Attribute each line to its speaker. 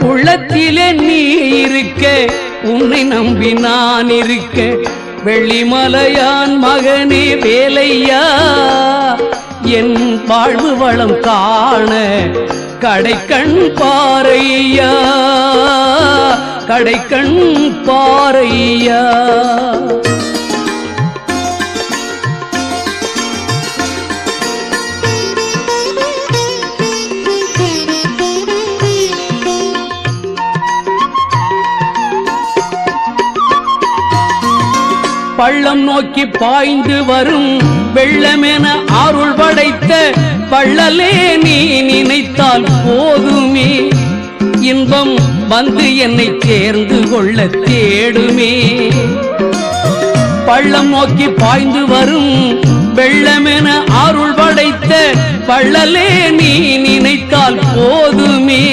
Speaker 1: உள்ளத்திலே நீ இருக்க, உன்னை நம்பி நான் இருக்க, வெள்ளிமலையான் மகனே வேலையா, என் வாழ்வு வளம் காண கடைக்கண் பாரையா, கடைக்கண் பாரையா. பள்ளம் நோக்கி பாய்ந்து வரும் வெள்ளமென அருள் படைத்த வள்ளலே நீ நினைத்தால் போதுமே, இன்பம் வந்து என்னை சேர்ந்து கொள்ள தேடுமே. பள்ளம் நோக்கி பாய்ந்து வரும் வெள்ளமென அருள் படைத்த வள்ளலே நீ நினைத்தால் போதுமே,